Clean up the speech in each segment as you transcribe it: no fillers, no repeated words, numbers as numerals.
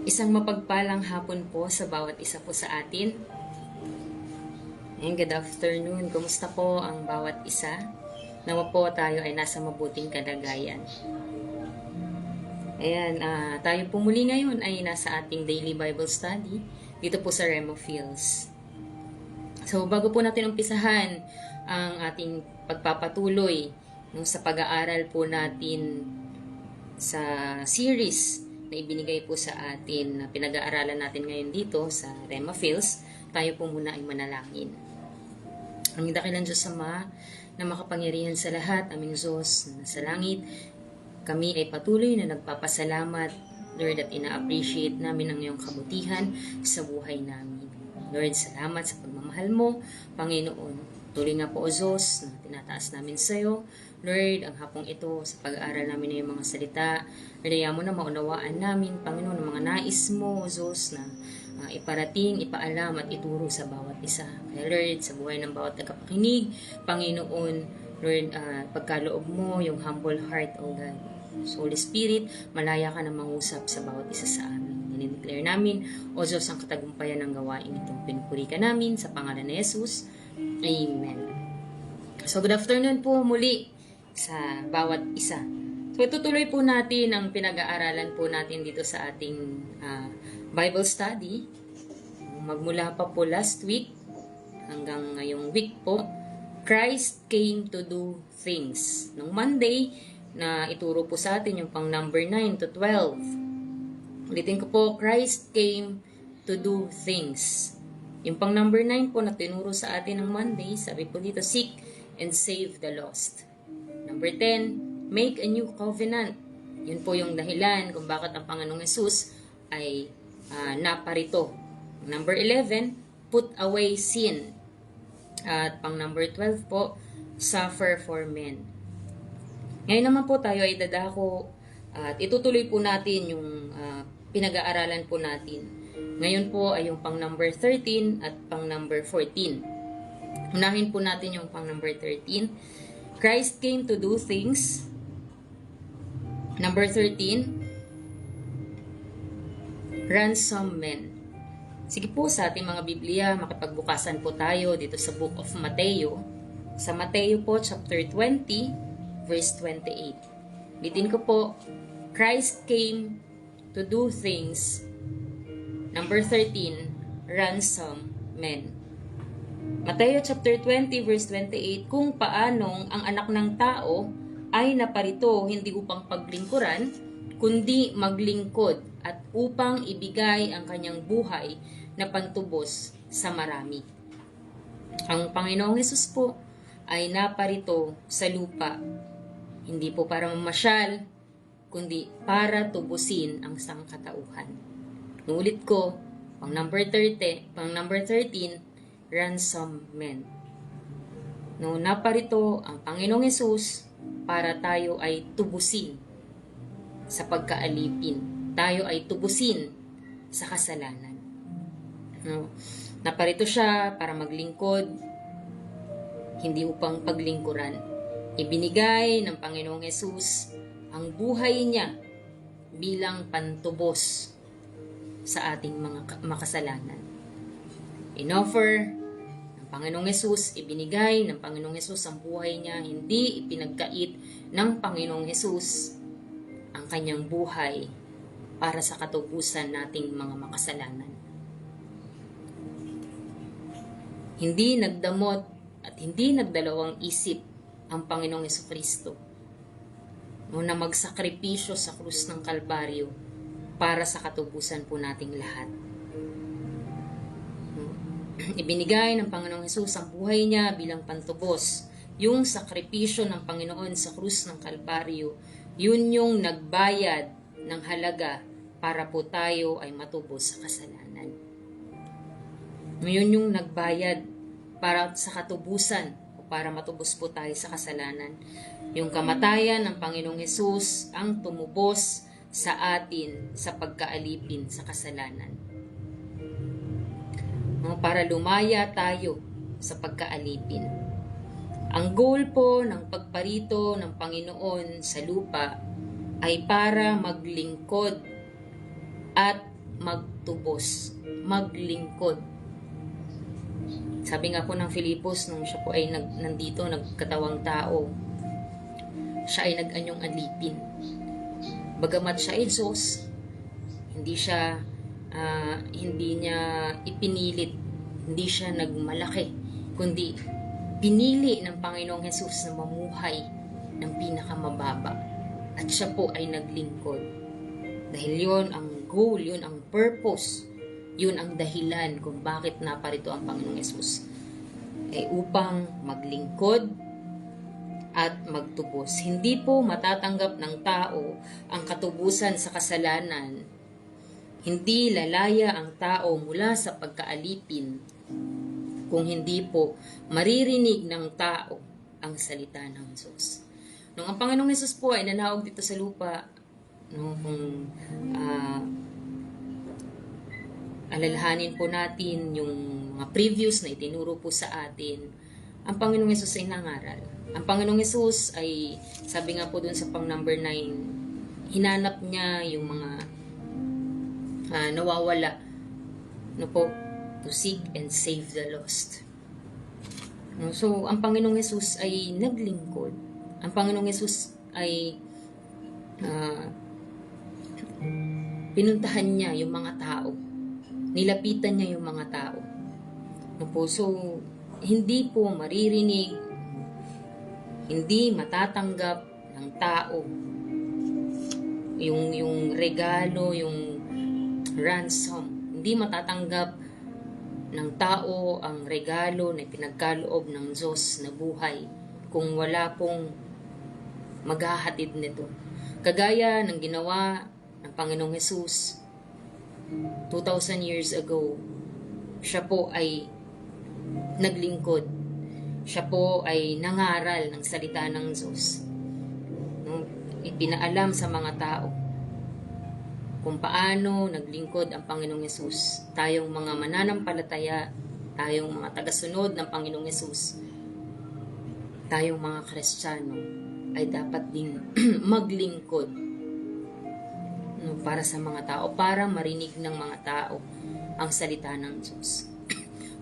Isang mapagpalang hapon po sa bawat isa po sa atin. And good afternoon. Kumusta po ang bawat isa? Nawa po tayo ay nasa mabuting kalagayan. Ayan, tayo po muli ngayon ay nasa ating daily Bible study dito po sa Rema Fields. So, bago po natin umpisahan ang ating pagpapatuloy sa pag-aaral po natin sa series na ibinigay po sa atin na pinag-aaralan natin ngayon dito sa Rema Fields, tayo po muna ay manalangin. Ang dakilang Diyos Ama na makapangyarihan sa lahat, aming Diyos na nasa langit, kami ay patuloy na nagpapasalamat, Lord, at ina-appreciate namin ang iyong kabutihan sa buhay namin. Lord, salamat sa pagmamahal mo, Panginoon. Tuloy nga po, O Diyos, na tinataas namin sa iyo. Lord, ang hapong ito sa pag-aaral namin ng iyong mga salita, Lord, mo na maunawaan namin, Panginoon, ang mga nais mo, O Diyos, na iparating, ipaalam at ituro sa bawat isa. Kaya Lord, sa buhay ng bawat nagkapakinig, Panginoon, Lord, pagkaloob mo, yung humble heart, O God. So, Holy Spirit, malaya ka na mangusap sa bawat isa sa amin. Dinideclare namin, O Diyos, ang katagumpayan ng gawain itong pinupuri ka namin sa pangalan ni Jesus. Amen. So, good afternoon po muli sa bawat isa. So, itutuloy po natin ang pinag-aaralan po natin dito sa ating Bible study. Magmula pa po last week hanggang ngayong week po, Christ came to do things. Nung Monday, na ituro po sa atin yung pang number 9 to 12. Ulitin ko po, Christ came to do things. Yung pang number 9 po na tinuro sa atin ng Monday, sabi po dito, seek and save the lost. Number 10, make a new covenant. Yun po yung dahilan kung bakit ang Panginoong Hesus ay naparito. Number 11, put away sin. At pang number 12 po, suffer for men. Ngayon naman po tayo ay dadako at itutuloy po natin yung pinag-aaralan po natin. Ngayon po ay yung pang number 13 at pang number 14. Unahin po natin yung pang number 13. Christ came to do things. Number 13, ransom men. Sige po, sa ating mga Biblia, makipagbukasan po tayo dito sa Book of Mateo. Sa Mateo po, chapter 20, verse 28. Bitin ko po, Christ came to do things. Number 13, ransom men. Mateo chapter 20, verse 28, kung paanong ang anak ng tao ay naparito hindi upang paglingkuran, kundi maglingkod at upang ibigay ang kanyang buhay na pantubos sa marami. Ang Panginoong Hesus po ay naparito sa lupa, hindi po para mamasyal, kundi para tubusin ang sangkatauhan. Nulit ko, pang number 13, ransom men. No, naparito ang Panginoong Hesus para tayo ay tubusin sa pagkaalipin. Tayo ay tubusin sa kasalanan. No, naparito siya para maglingkod, hindi upang paglingkuran. Ibinigay ng Panginoong Hesus ang buhay niya bilang pantubos sa ating mga makasalanan. Inoffer ng Panginoong Hesus, ibinigay ng Panginoong Hesus ang buhay niya, hindi ipinagkait ng Panginoong Hesus ang kanyang buhay para sa katubusan nating mga makasalanan. Hindi nagdamot at hindi nagdalawang isip ang Panginoong Jesucristo na magsakripisyo sa krus ng Kalbaryo para sa katubusan po nating lahat. Ibinigay ng Panginoong Hesus ang buhay niya bilang pantubos. Yung sakripisyo ng Panginoon sa krus ng Kalbaryo, yun yung nagbayad ng halaga para po tayo ay matubos sa kasalanan. Yun yung nagbayad para sa katubusan, para matubos po tayo sa kasalanan. Yung kamatayan ng Panginoong Hesus ang tumubos sa atin sa pagkaalipin sa kasalanan. Para lumaya tayo sa pagkaalipin. Ang goal po ng pagparito ng Panginoon sa lupa ay para maglingkod at magtubos, maglingkod. Sabi nga po ng Filipos, nung siya po ay nandito, nagkatawang tao, siya ay nag-anyong alipin. Bagamat siya ay Diyos, hindi niya ipinilit, hindi siya nagmalaki, kundi pinili ng Panginoong Hesus na mamuhay ng pinakamababa. At siya po ay naglingkod. Dahil yun ang goal, yun ang purpose, yun ang dahilan kung bakit naparito ang Panginoong Hesus. Upang maglingkod at magtubos. Hindi po matatanggap ng tao ang katubusan sa kasalanan. Hindi lalaya ang tao mula sa pagkaalipin kung hindi po maririnig ng tao ang salita ng Diyos. Nung ang Panginoong Hesus po ay nanaog dito sa lupa, kung alalahanin po natin yung mga previews na itinuro po sa atin, ang Panginoong Hesus ay nangaral. Ang Panginoong Hesus ay, sabi nga po dun sa pang number 9, hinanap niya yung mga nawawala, to seek and save the lost. So, ang Panginoong Hesus ay naglingkod. Ang Panginoong Hesus ay pinuntahan niya yung mga tao. Nilapitan niya yung mga tao. So, hindi po maririnig, hindi matatanggap ng tao yung regalo, yung ransom. Hindi matatanggap ng tao ang regalo na pinagkaloob ng Diyos na buhay kung wala pong maghahatid nito. Kagaya ng ginawa ng Panginoong Hesus 2,000 years ago, siya po ay naglingkod. Siya po ay nangaral ng salita ng Diyos. Ipinaalam sa mga tao kung paano naglingkod ang Panginoong Hesus. Tayong mga mananampalataya, tayong mga tagasunod ng Panginoong Hesus, tayong mga Kristiyano ay dapat ding maglingkod para sa mga tao, para marinig ng mga tao ang salita ng Diyos,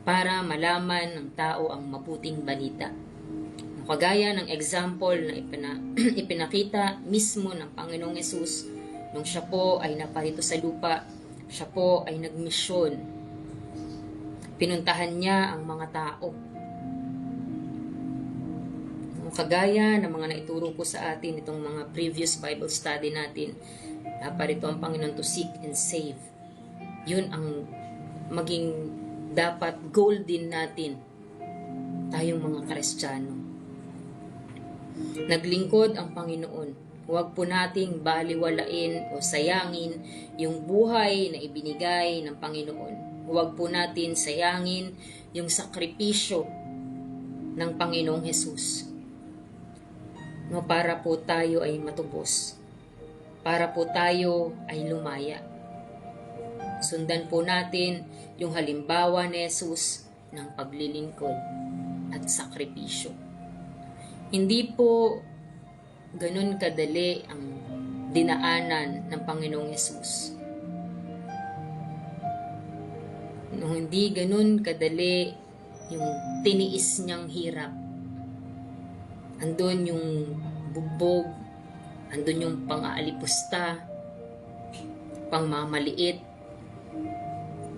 para malaman ng tao ang mabuting balita. Kagaya ng example na ipinakita mismo ng Panginoong Hesus nung siya po ay naparito sa lupa, siya po ay nagmisyon. Pinuntahan niya ang mga tao. Kagaya ng mga naituro ko sa atin itong mga previous Bible study natin, naparito ang Panginoon to seek and save. Yun ang maging dapat goal din natin, tayong mga Kristiyano. Naglingkod ang Panginoon. Huwag po nating baliwalain o sayangin yung buhay na ibinigay ng Panginoon. Huwag po natin sayangin yung sakripisyo ng Panginoong Hesus. Para po tayo ay matubos. Para po tayo ay lumaya. Sundan po natin yung halimbawa ni Hesus ng paglilingkod at sakripisyo. Hindi po ganun kadali ang dinaanan ng Panginoong Hesus. Hindi ganun kadali yung tiniis niyang hirap. Andun yung bugbog, andun yung pang-aalipusta, pangmamaliit,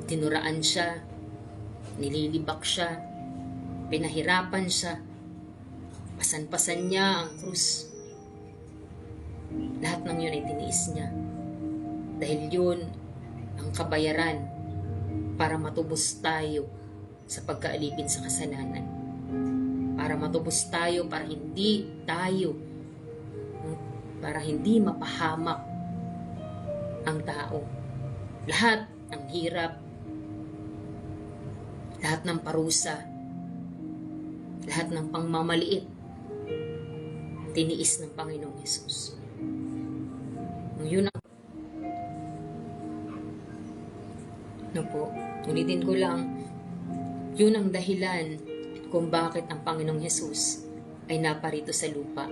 tinuraan siya, nililibak siya, pinahirapan siya, pasan-pasan niya ang krus. Lahat ng yun ay tiniis niya. Dahil yun ang kabayaran para matubos tayo sa pagkaalipin sa kasalanan. Para matubos tayo, para hindi mapahamak ang tao. Lahat ng hirap, lahat ng parusa, lahat ng pangmamaliit, tiniis ng Panginoong Hesus. Yun ang ulitin ko lang, yun ang dahilan kung bakit ang Panginoong Hesus ay naparito sa lupa.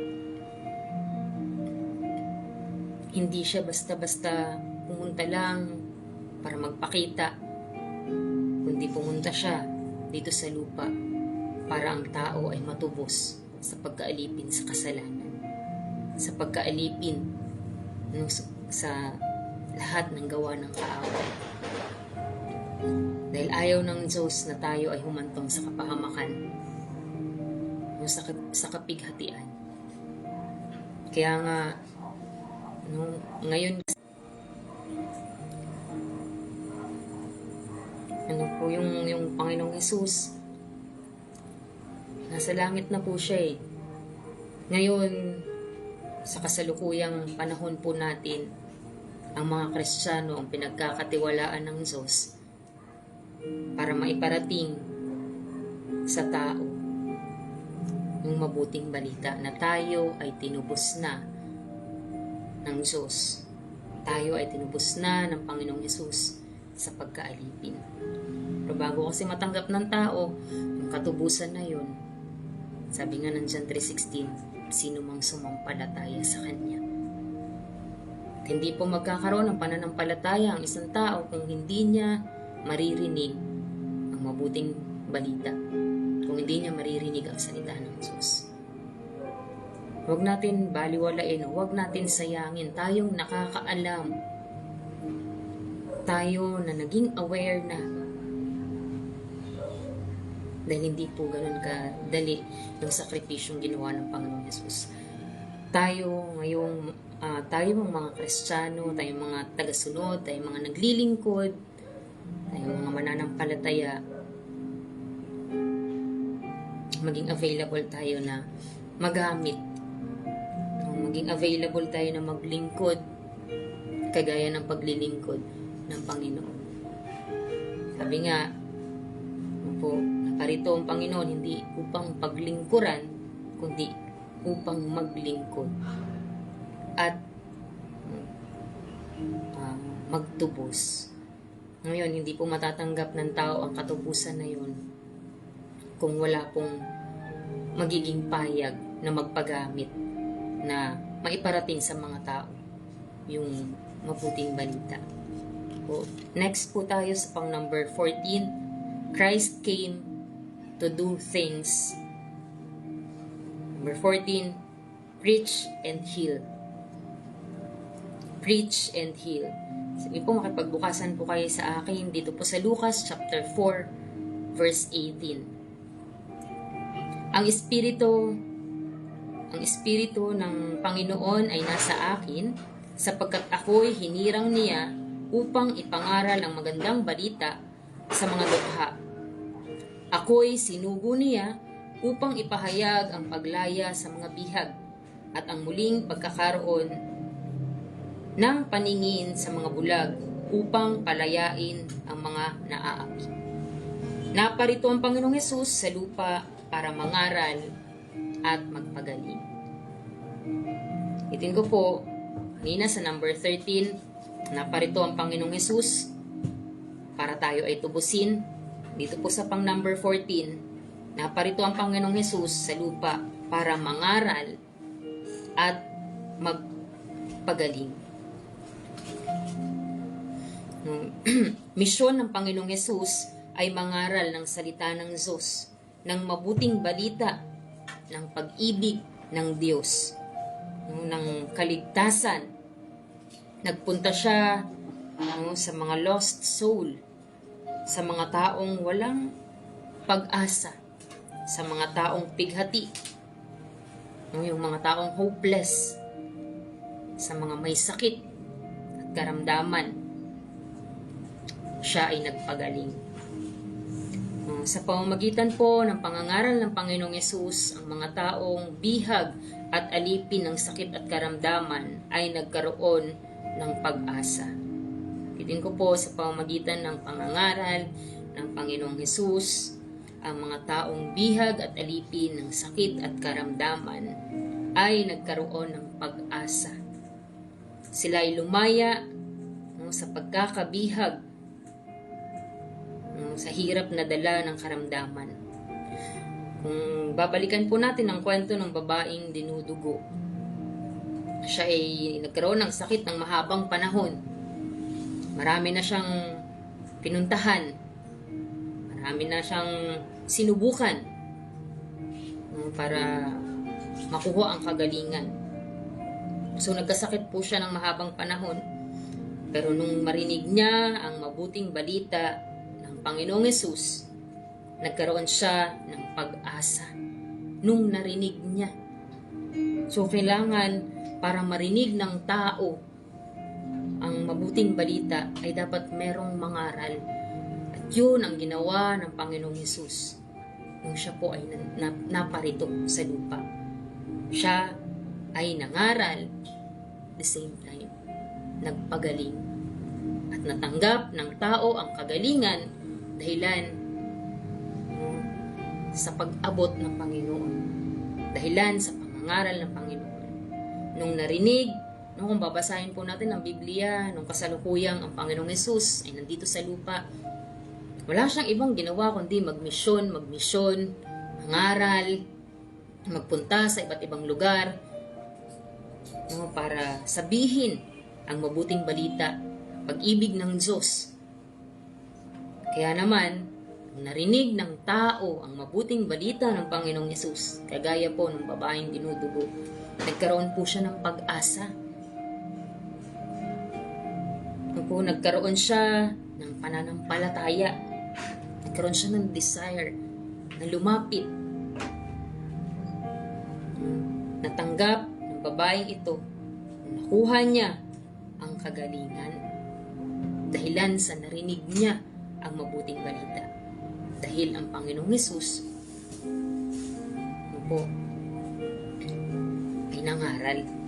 Hindi siya basta-basta pumunta lang para magpakita, kundi pumunta siya dito sa lupa para ang tao ay matubos sa pagkaalipin sa kasalanan, sa pagkaalipin sa lahat ng gawa ng kaaway. Dahil ayaw ng Diyos na tayo ay humantong sa kapahamakan, sa kapighatian. Kaya nga, ngayon, yung Panginoong Hesus, nasa langit na po siya eh. Ngayon, sa kasalukuyang panahon po natin, ang mga Kristiyano ang pinagkakatiwalaan ng Diyos para maiparating sa tao yung mabuting balita na tayo ay tinubos na ng Diyos. Tayo ay tinubos na ng Panginoong Hesus sa pagkaalipin. Pero bago kasi matanggap ng tao yung katubusan na yun, sabi nga ng John 3:16, sino mang sumampalataya sa Kanya. At hindi po magkakaroon ng pananampalataya ang isang tao kung hindi niya maririnig ang mabuting balita, kung hindi niya maririnig ang salita ng Diyos. Huwag natin baliwalain, huwag natin sayangin. Tayong nakakaalam, tayo na naging aware na, dahil hindi po ganun kadali yung sakripisyong ginawa ng Panginoong Hesus. Tayo ngayong tayo mga Kristiyano, tayong mga tagasunod, tayong mga naglilingkod, tayong mga mananampalataya, maging available tayo na magamit, maging available tayo na maglingkod kagaya ng paglilingkod ng Panginoon. Sabi nga po, naparito ang Panginoon hindi upang paglingkuran, kundi upang maglingkod at magtubos. Ngayon, hindi po matatanggap ng tao ang katubusan na yun kung wala pong magiging payag na magpagamit na maiparating sa mga tao yung mabuting balita. Po, next po tayo sa pang number 14. Christ came to do things. Number 14, preach and heal. Preach and heal. Sabi po, makipagbukasan po kayo sa akin dito po sa Lucas chapter 4 verse 18. Ang espiritu ng Panginoon ay nasa akin sapagkat ako'y hinirang niya upang ipangaral ang magandang balita sa mga dukha. Ako'y sinugo niya upang ipahayag ang paglaya sa mga bihag at ang muling pagkakaroon ng paningin sa mga bulag upang palayain ang mga naaapi. Naparito ang Panginoong Hesus sa lupa para mangaral at magpagaling. Itin ko po, kanina sa number 13, naparito ang Panginoong Hesus para tayo ay tubusin. Dito po sa pang number 14, naparito ang Panginoong Hesus sa lupa para mangaral at magpagaling. Misyon ng Panginoong Hesus ay mangaral ng salita ng Diyos, ng mabuting balita, ng pag-ibig ng Diyos, ng kaligtasan. Nagpunta siya sa mga lost soul, sa mga taong walang pag-asa, sa mga taong pighati, yung mga taong hopeless, sa mga may sakit at karamdaman. Siya ay nagpagaling. Sa pamamagitan po ng pangangaral ng Panginoong Hesus, ang mga taong bihag at alipin ng sakit at karamdaman ay nagkaroon ng pag-asa. Titin ko po sa pamamagitan ng pangangaral ng Panginoong Hesus, ang mga taong bihag at alipin ng sakit at karamdaman ay nagkaroon ng pag-asa. Sila ay lumaya sa pagkakabihag, sa hirap na dala ng karamdaman. Kung babalikan po natin ang kwento ng babaeng dinudugo, siya ay nagkaroon ng sakit ng mahabang panahon. Marami na siyang pinuntahan. Marami na siyang sinubukan para makuha ang kagalingan. So nagkasakit po siya ng mahabang panahon. Pero nung marinig niya ang mabuting balita ng Panginoong Hesus, nagkaroon siya ng pag-asa. Nung narinig niya. So kailangan para marinig ng tao ang mabuting balita ay dapat merong mangaral. At yun ang ginawa ng Panginoong Hesus nung siya po ay naparito sa lupa. Siya ay nangaral, the same time, nagpagaling. At natanggap ng tao ang kagalingan dahilan sa pag-abot ng Panginoon. Dahilan sa pangangaral ng Panginoon. Nung narinig, kung babasahin po natin ang Biblia, nung kasalukuyang ang Panginoong Hesus ay nandito sa lupa, wala siyang ibang ginawa kundi magmisyon, mangaral, magpunta sa iba't ibang lugar para sabihin ang mabuting balita, pag-ibig ng Diyos. Kaya naman, narinig ng tao ang mabuting balita ng Panginoong Hesus, kagaya po ng babaeng dinudugo, nagkaroon po siya ng pag-asa. Nagkaroon siya ng pananampalataya. Nagkaroon siya ng desire na lumapit. Natanggap ng babaeng ito, nakuha niya ang kagalingan dahilan sa narinig niya ang mabuting balita. Dahil ang Panginoong Hesus ay nangaral.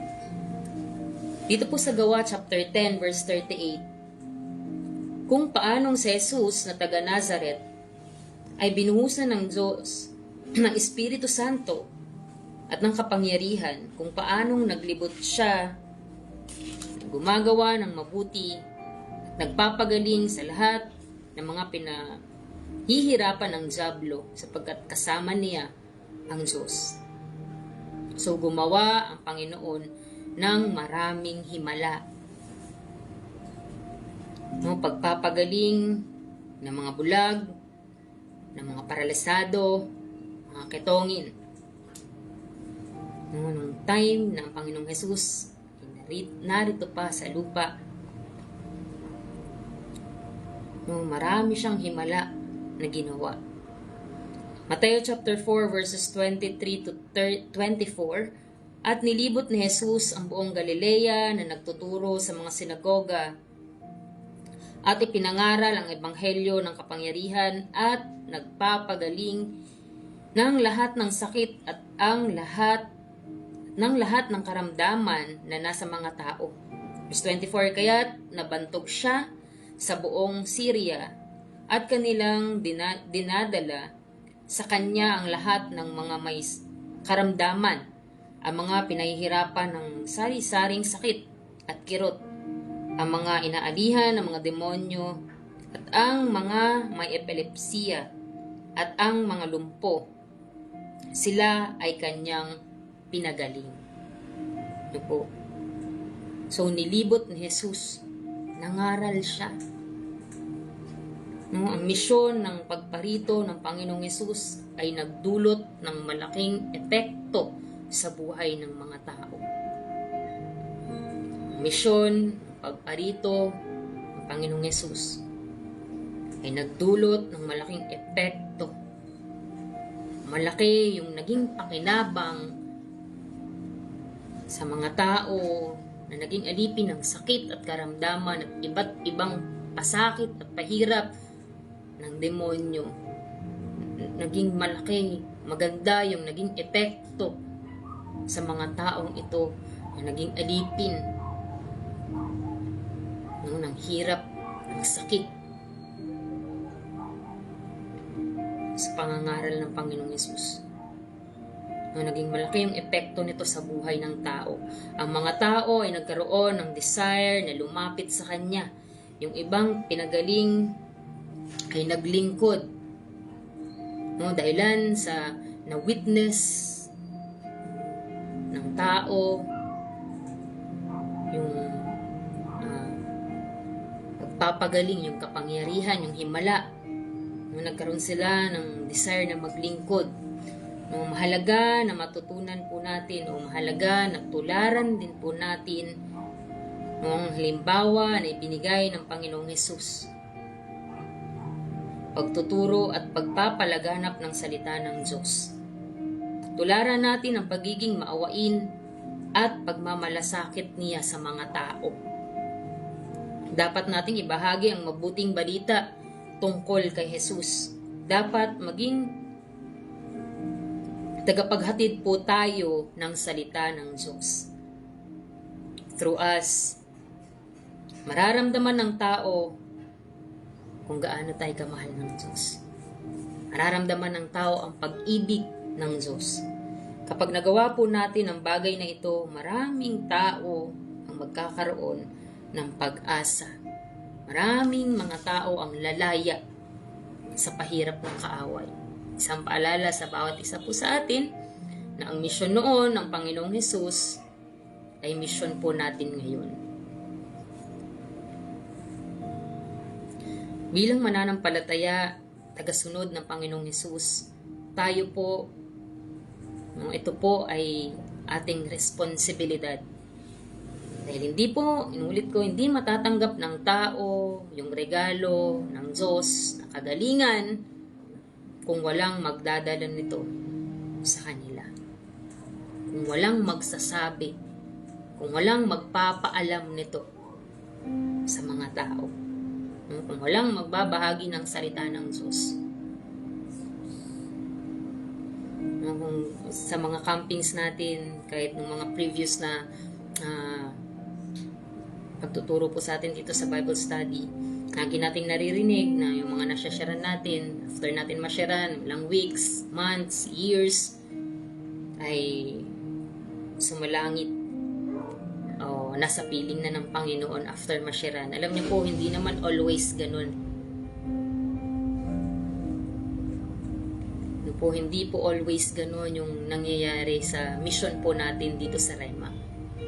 Dito po sa Gawa chapter 10 verse 38, kung paanong si Jesus na taga Nazaret ay binuhusan ng Diyos ng Espiritu Santo at ng kapangyarihan, kung paanong naglibot siya, gumagawa ng mabuti, at nagpapagaling sa lahat ng mga pinahihirapan ng dyablo sapagkat kasama niya ang Diyos. So gumawa ang Panginoon ng maraming himala. Pagpapagaling ng mga bulag, ng mga paralisado, mga ketongin. Nung time na ang Panginoong Hesus narito pa sa lupa, marami siyang himala na ginawa. Mateo chapter 4 verses 23 to 24, at nilibot ni Jesus ang buong Galilea na nagtuturo sa mga sinagoga at ipinangaral ang ebanghelyo ng kapangyarihan at nagpapagaling ng lahat ng sakit at ng lahat ng karamdaman na nasa mga tao. Verse 24, kaya't nabantog siya sa buong Syria at kanilang dinadala sa kanya ang lahat ng mga may karamdaman, ang mga pinahihirapan ng sari-saring sakit at kirot, ang mga inaalihan ng mga demonyo, at ang mga may epilepsiya, at ang mga lumpo. Sila ay kanyang pinagaling. Ito po. So, nilibot ni Jesus. Nangaral siya. Ang misyon ng pagparito ng Panginoong Hesus ay nagdulot ng malaking epekto sa buhay ng mga tao. Misyon pagparito ng Panginoong Hesus ay nagdulot ng malaking epekto. Malaki yung naging pakinabang sa mga tao na naging alipin ng sakit at karamdaman at iba't ibang pasakit at pahirap ng demonyo. Naging malaki, maganda yung naging epekto sa mga taong ito na naging alipin ng hirap, ng sakit sa pangangaral ng Panginoong Hesus. Naging malaki yung epekto nito sa buhay ng tao. Ang mga tao ay nagkaroon ng desire na lumapit sa Kanya. Yung ibang pinagaling ay naglingkod. Dahilan sa na-witness ng tao yung nagpapagaling yung kapangyarihan, yung himala. Nagkaroon sila ng desire na maglingkod. Mahalaga na matutunan po natin o mahalaga na tularan din po natin ng halimbawa na ibinigay ng Panginoong Hesus. Pagtuturo at pagpapalaganap ng salita ng Diyos. Tularan natin ang pagiging maawain at pagmamalasakit niya sa mga tao. Dapat nating ibahagi ang mabuting balita tungkol kay Jesus. Dapat maging tagapaghatid po tayo ng salita ng Diyos. Through us, mararamdaman ng tao kung gaano tayo kamahal ng Diyos. Mararamdaman ng tao ang pag-ibig ng Diyos. Kapag nagawa po natin ang bagay na ito, maraming tao ang magkakaroon ng pag-asa. Maraming mga tao ang lalaya sa pahirap ng kaaway. Isang paalala sa bawat isa po sa atin na ang misyon noon ng Panginoong Hesus ay misyon po natin ngayon. Bilang mananampalataya, tagasunod ng Panginoong Hesus, tayo po, ito po ay ating responsibilidad. Dahil hindi po, inulit ko, hindi matatanggap ng tao yung regalo ng Diyos na kagalingan kung walang magdadala nito sa kanila. Kung walang magsasabi, kung walang magpapaalam nito sa mga tao, kung walang magbabahagi ng salita ng Diyos. Kung sa mga campings natin, kahit ng mga previous na pagtuturo po sa atin dito sa Bible study, lagi nating naririnig na yung mga nasyasyaran natin, after natin masyaran, ilang weeks, months, years, ay sumalangit o nasa piling na ng Panginoon after masyaran. Alam niyo po, hindi naman always ganun. Hindi po always ganun yung nangyayari sa mission po natin dito sa Rema.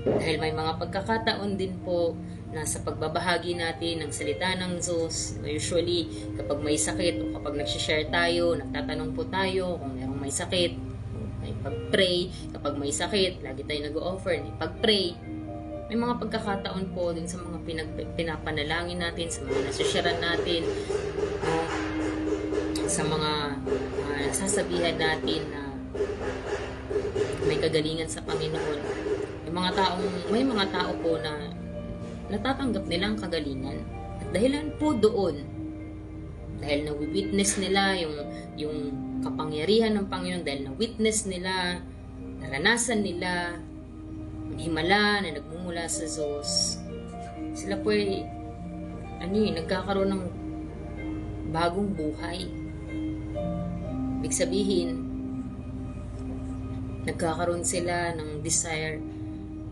Dahil may mga pagkakataon din po na sa pagbabahagi natin ng salita ng Diyos, usually kapag may sakit o kapag nagsishare tayo, nagtatanong po tayo kung merong may sakit, may pag-pray. Kapag may sakit, lagi tayo nag-o-offer, may pag-pray. May mga pagkakataon po din sa mga pinapanalangin natin, sa mga nasusyaran natin, sa mga nasasabihan natin na may kagalingan sa Panginoon. May mga tao po na natatanggap nilang kagalingan. At dahilan po doon, dahil na-witness nila yung kapangyarihan ng Panginoon, dahil na-witness nila, naranasan nila, ang himala na nagmumula sa Diyos, sila po ay nagkakaroon ng bagong buhay. Ibig sabihin, nagkakaroon sila ng desire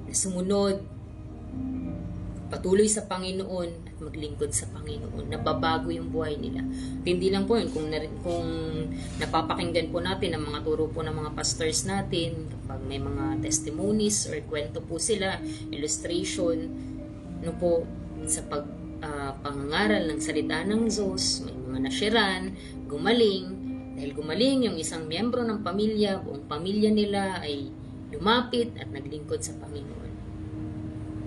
na sumunod, patuloy sa Panginoon at maglingkod sa Panginoon. Nababago yung buhay nila. At hindi lang po yun, kung napapakinggan po natin ang mga turo po ng mga pastors natin, kapag may mga testimonies or kwento po sila, illustration, po, sa pangangaral ng salita ng Diyos, may mga nasyaran, gumaling. Dahil gumaling yung isang miyembro ng pamilya, buong pamilya nila ay lumapit at naglingkod sa Panginoon.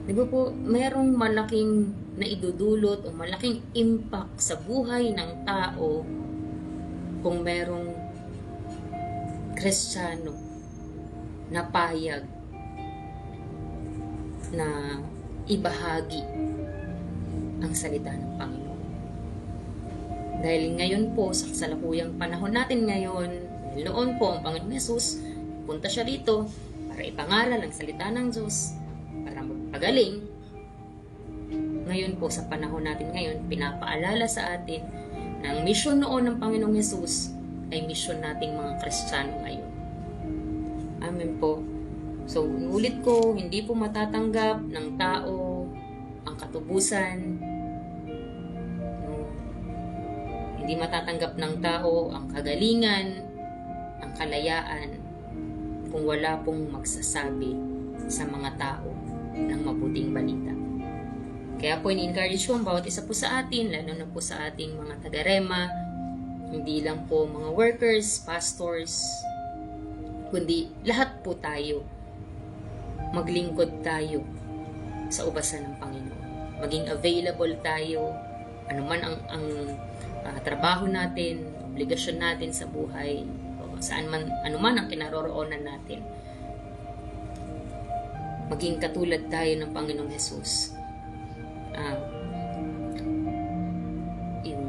Di ba po, mayroong malaking naidudulot o malaking impact sa buhay ng tao kung mayroong Kristiyano na payag na ibahagi ang salita ng Panginoon. Dahil ngayon po, sa kasalukuyang panahon natin ngayon, noon po ang Panginoon Hesus, punta siya dito para ipangaral ang salita ng Diyos, para magpagaling. Ngayon po, sa panahon natin ngayon, pinapaalala sa atin na ang misyon noon ng Panginoong Hesus ay misyon nating mga Kristiyano ngayon. Amen po. So, ulit ko, hindi po matatanggap ng tao ang katubusan. Hindi matatanggap ng tao ang kagalingan, ang kalayaan, kung wala pong magsasabi sa mga tao ng mabuting balita. Kaya po ini-encourage ko ang bawat isa po sa atin, lalo na po sa ating mga taga-rema, hindi lang po mga workers, pastors, kundi lahat po tayo, maglingkod tayo sa ubasan ng Panginoon. Maging available tayo, anuman ang trabaho natin, obligasyon natin sa buhay, o saan man, anuman ang kinaroroonan natin. Maging katulad tayo ng Panginoong Jesus.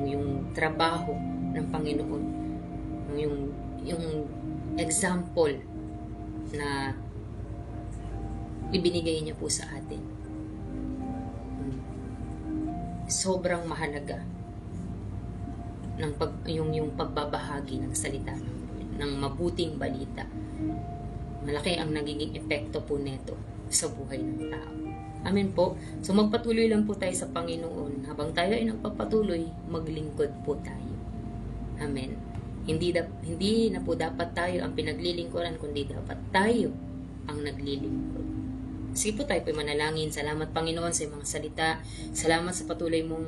Yung trabaho ng Panginoon, yung example na ibinigay niya po sa atin. Sobrang mahalaga yung pagbabahagi ng salita ng mabuting balita. Malaki ang nagiging epekto po nito sa buhay ng tao. Amen po. So magpatuloy lang po tayo sa Panginoon. Habang tayo ay nagpapatuloy, maglingkod po tayo. Amen. Hindi na po dapat tayo ang pinaglilingkuran, kundi dapat tayo ang naglilingkod. Sige po tayo po manalangin. Salamat Panginoon sa mga salita. Salamat sa patuloy mong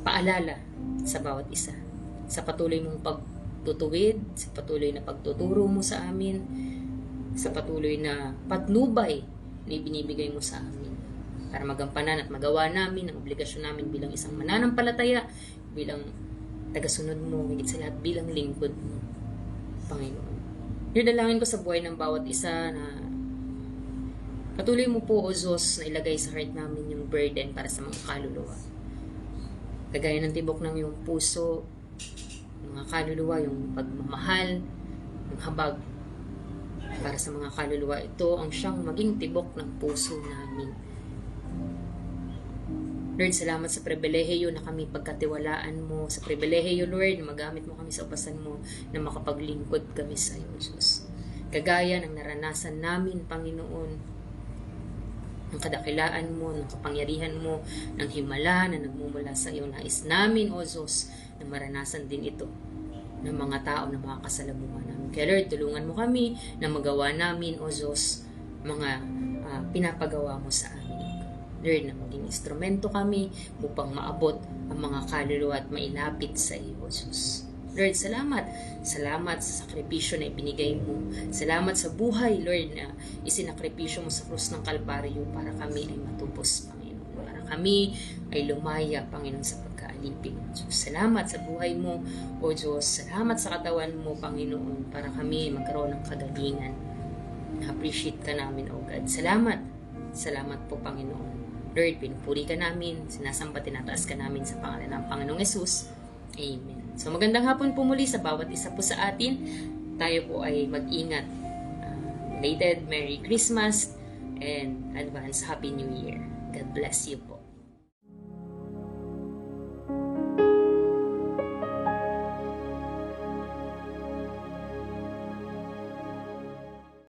paalala sa bawat isa. Sa patuloy mong pagtutuwid, sa patuloy na pagtuturo mo sa amin, sa patuloy na patnubay na ibinibigay mo sa amin para magampanan at magawa namin ang obligasyon namin bilang isang mananampalataya, bilang tagasunod mo, higit sa lahat bilang lingkod mo, Panginoon. Dinalangin ko sa buhay ng bawat isa na patuloy mo po, O Diyos, na ilagay sa heart namin yung burden para sa mga kaluluwa. Kagaya ng tibok ng iyong puso, mga kaluluwa, yung pagmamahal, yung habag para sa mga kaluluwa. Ito ang siyang maging tibok ng puso namin. Lord, salamat sa pribilehiyo na kami pagkatiwalaan mo, sa pribilehiyo, Lord, na magamit mo kami sa upasan mo, na makapaglingkod kami sa iyo, Diyos. Kagaya ng naranasan namin, Panginoon, ng kadakilaan mo, ng kapangyarihan mo, ng himala na nagmumula sa iyo. Nais namin, O Diyos, na maranasan din ito ng mga tao na mga kasalamuhan namin. Kaya Lord, tulungan mo kami na magawa namin, O Diyos, mga pinapagawa mo sa amin. Lord, na maging instrumento kami upang maabot ang mga kaluluwa at mailapit sa iyo, O Diyos. Lord, salamat. Salamat sa sakripisyo na ibinigay mo. Salamat sa buhay, Lord, na isinakripisyo mo sa krus ng Kalbaryo para kami ay matubos, Panginoon. Para kami ay lumaya, Panginoon, sa pagkaalipin. Diyos, salamat sa buhay mo, O Diyos. Salamat sa katawan mo, Panginoon, para kami magkaroon ng kagalingan. Appreciate ka namin, O God. Salamat. Salamat po, Panginoon. Lord, pinupuri ka namin. Sinasamba, tinataas ka namin sa pangalan ng Panginoong Yesus. Amen. So magandang hapon po muli sa bawat isa po sa atin. Tayo po ay mag-ingat. Belated Merry Christmas and advance Happy New Year. God bless you po.